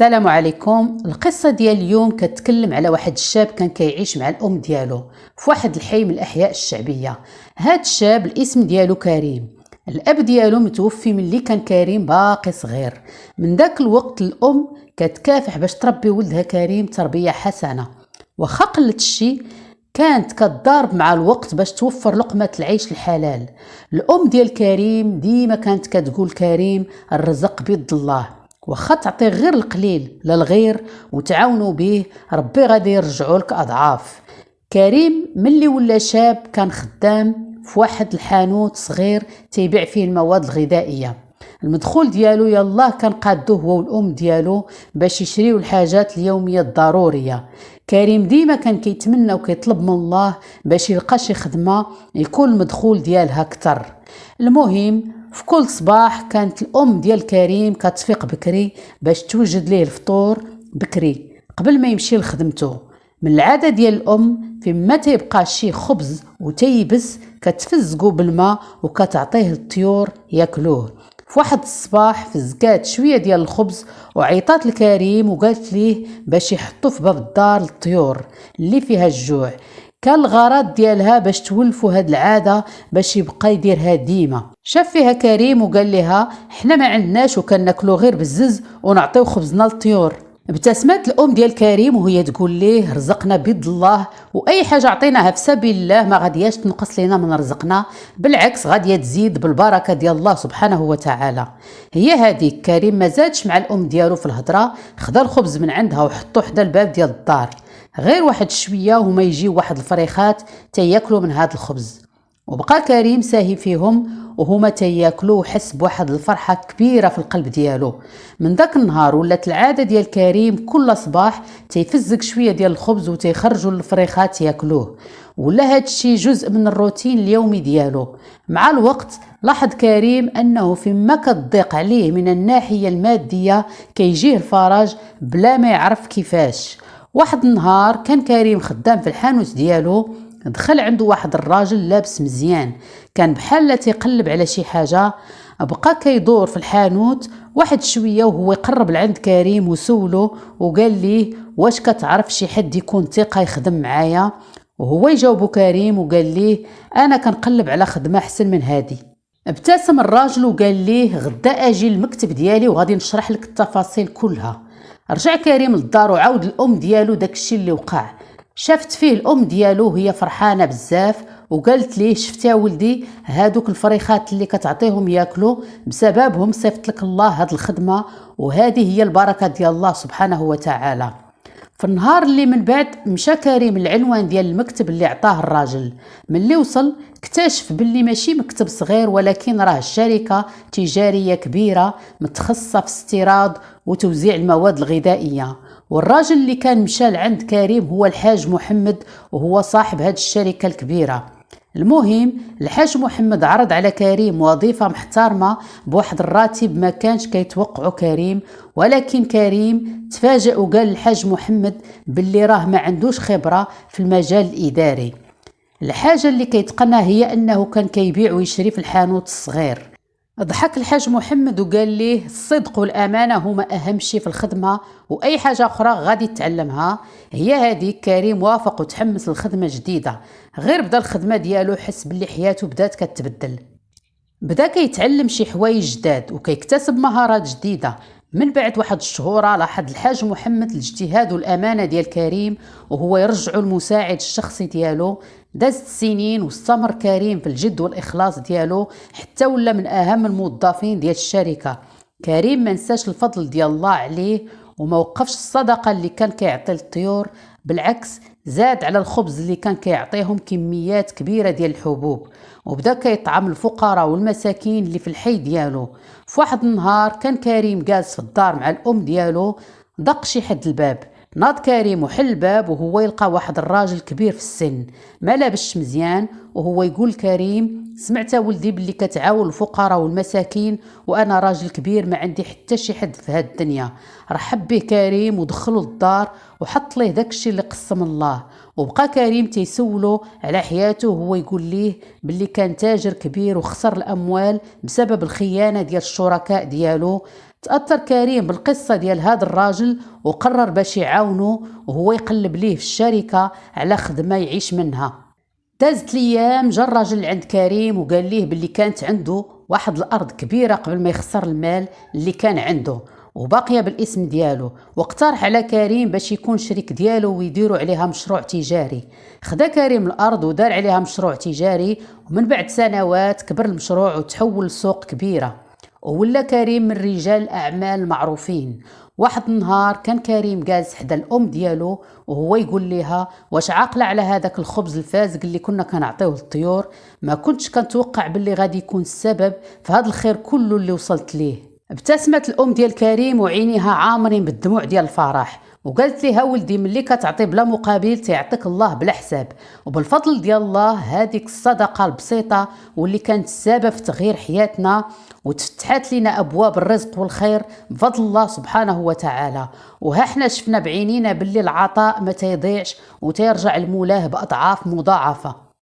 السلام عليكم. القصة ديال اليوم كتكلم على واحد الشاب كان كيعيش مع الأم ديالو في واحد الحي من الأحياء الشعبية. هاد الشاب الاسم ديالو كريم. الأب ديالو متوفي ملي كان كريم باقي صغير. من داك الوقت الأم كتكافح باش تربي ولدها كريم تربية حسنة، وخا قلت الشي كانت كتضارب مع الوقت باش توفر لقمة العيش الحلال. الأم ديال كريم ديما كانت كتقول كريم الرزق بيد الله، وخا تعطيه غير القليل للغير وتعاونوا به ربي غادي يرجعوا لك اضعاف. كريم ملي ولا شاب كان خدام في واحد الحانوت صغير تيبيع فيه المواد الغذائيه. المدخول ديالو يلاه كان قادوه هو والام ديالو باش يشريو الحاجات اليوميه الضروريه. كريم ديما كان كيتمنى وكيطلب من الله باش يلقى شي خدمه يكون المدخول ديالها كتر. المهم في كل صباح كانت الأم ديال كريم كتفيق بكري باش توجد ليه الفطور بكري قبل ما يمشي لخدمته. من العادة ديال الأم فيما تيبقى شي خبز وتيبس كتفزقو بالماء وكتعطيه للطيور ياكلوه. في واحد الصباح فزقات شوية ديال الخبز وعيطات لكريم وقالت ليه باش يحطو في باب الدار للطيور اللي فيها الجوع. كان الغرض ديالها باش تولفوا هاد العاده باش يبقى يديرها ديما. شاف فيها كريم وقال لها حنا ما عندناش وكناكلو غير بالزز ونعطيو خبزنا للطيور. ابتسمت الام ديال كريم وهي تقول ليه رزقنا بيد الله، واي حاجه عطيناها في سبيل الله ما غادياش تنقص لينا من رزقنا، بالعكس غاديه تزيد بالبركه ديال الله سبحانه وتعالى. هي هذيك كريم ما زادش مع الام ديالو في الهضره، خدا الخبز من عندها وحطو حدا الباب ديال الدار. غير واحد شويه وهما يجيو واحد الفريخات تياكلوا من هذا الخبز، وبقى كريم ساهي فيهم وهما تياكلوا وحس بواحد الفرحه كبيره في القلب ديالو. من داك النهار ولات العاده ديال كريم كل صباح تيفزق شويه ديال الخبز وتيخرجوا الفريخات ياكلوه، ولا هاد الشيء جزء من الروتين اليومي ديالو. مع الوقت لاحظ كريم انه فيما كتضيق عليه من الناحيه الماديه كيجيه الفرج بلا ما يعرف كيفاش. واحد النهار كان كريم خدام في الحانوت ديالو، دخل عنده واحد الراجل لابس مزيان، كان بحال تيقلب على شي حاجه. بقى كيدور في الحانوت واحد شويه وهو يقرب لعند كريم وسولو وقال ليه واش كتعرف شي حد يكون ثقه يخدم معايا. وهو يجاوبو كريم وقال ليه انا كنقلب على خدمه احسن من هادي. ابتسم الراجل وقال ليه غدا اجي المكتب ديالي وغادي نشرح لك التفاصيل كلها. رجع كريم للدار وعاود الام ديالو داكشي اللي وقع. شافت فيه الام ديالو وهي فرحانه بزاف وقالت ليه شفتي يا ولدي هادوك الفريخات اللي كتعطيهم ياكلوا بسببهم صيفط لك الله هاد الخدمه، وهذه هي البركه ديال الله سبحانه وتعالى. في النهار اللي من بعد مشى كريم العنوان ديال المكتب اللي عطاه الراجل. ملي وصل اكتشف باللي ماشي مكتب صغير ولكن راه شركة تجارية كبيرة متخصصة في استيراد وتوزيع المواد الغذائية. والراجل اللي كان مشى لعند كريم هو الحاج محمد وهو صاحب هاد الشركة الكبيرة. المهم الحاج محمد عرض على كريم وظيفة محترمة بواحد الراتب ما كانش كيتوقعه كريم، ولكن كريم تفاجأ وقال الحاج محمد باللي راه ما عندوش خبرة في المجال الإداري. الحاجة اللي كيتقنها هي أنه كان كيبيع ويشري في الحانوت الصغير. ضحك الحاج محمد وقال ليه الصدق والأمانة هما أهم شيء في الخدمة، وأي حاجة أخرى غادي تتعلمها. هي هذه كريم وافق وتحمس للخدمة جديدة. غير بدا الخدمة ديالو حس باللي حياته بدات كتبدل، بدا كيتعلم شي حوايج جداد وكيكتسب مهارات جديدة. من بعد واحد الشهورة لاحظ الحاج محمد الاجتهاد والأمانة ديال كريم وهو يرجعو المساعد الشخصي ديالو. دازت سنين واستمر كريم في الجد والإخلاص ديالو حتى ولا من أهم الموظفين ديال الشركة. كريم ما نساش الفضل ديال الله عليه وما وقفش الصدقة اللي كان كيعطي للطيور، بالعكس زاد على الخبز اللي كان كيعطيهم كميات كبيرة ديال الحبوب، وبدا كيطعم الفقراء والمساكين اللي في الحي ديالو. في واحد النهار كان كريم جالس في الدار مع الام ديالو، دق شي حد الباب. ناض كريم وحل الباب وهو يلقى واحد الراجل كبير في السن ما لابسش مزيان، وهو يقول كريم سمعت ولدي باللي كتعاون الفقراء والمساكين وانا راجل كبير ما عندي حتى شي حد في هاد الدنيا. رحب به كريم ودخلوا للدار وحط ليه داكشي اللي قسم الله. وبقى كريم تيسولو على حياته وهو يقول ليه باللي كان تاجر كبير وخسر الاموال بسبب الخيانه ديال الشركاء ديالو. تأثر كريم بالقصة ديال هذا الراجل وقرر باش يعاونه، وهو يقلب ليه في الشركة على خدمة يعيش منها. دازت الايام، جا الراجل لعند كريم وقال ليه باللي كانت عنده واحد الارض كبيره قبل ما يخسر المال اللي كان عنده وباقيه بالاسم ديالو، واقترح على كريم باش يكون شريك ديالو ويديروا عليها مشروع تجاري. خدا كريم الارض ودار عليها مشروع تجاري، ومن بعد سنوات كبر المشروع وتحول لسوق كبيره، وولا كريم من رجال الأعمال المعروفين. واحد النهار كان كريم جالس حدا الأم ديالو وهو يقول لها: واش عاقلة على هذاك الخبز الفازق اللي كنا كنعطيوه للطيور؟ ما كنتش كنتوقع باللي غادي يكون السبب في هذا الخير كله اللي وصلت ليه. ابتسمت الأم ديال كريم وعينيها عامرين بالدموع ديال الفرح، وقالت ليها: ولدي، ملي كتعطي بلا مقابل تيعطيك الله بلا حساب، وبالفضل ديال الله هذيك الصدقة البسيطة واللي كانت السبب في تغيير حياتنا وتفتحت لنا أبواب الرزق والخير بفضل الله سبحانه وتعالى. وها احنا شفنا بعينينا باللي العطاء ما تيضيعش وتيرجع المولاه بأضعاف مضاعفة.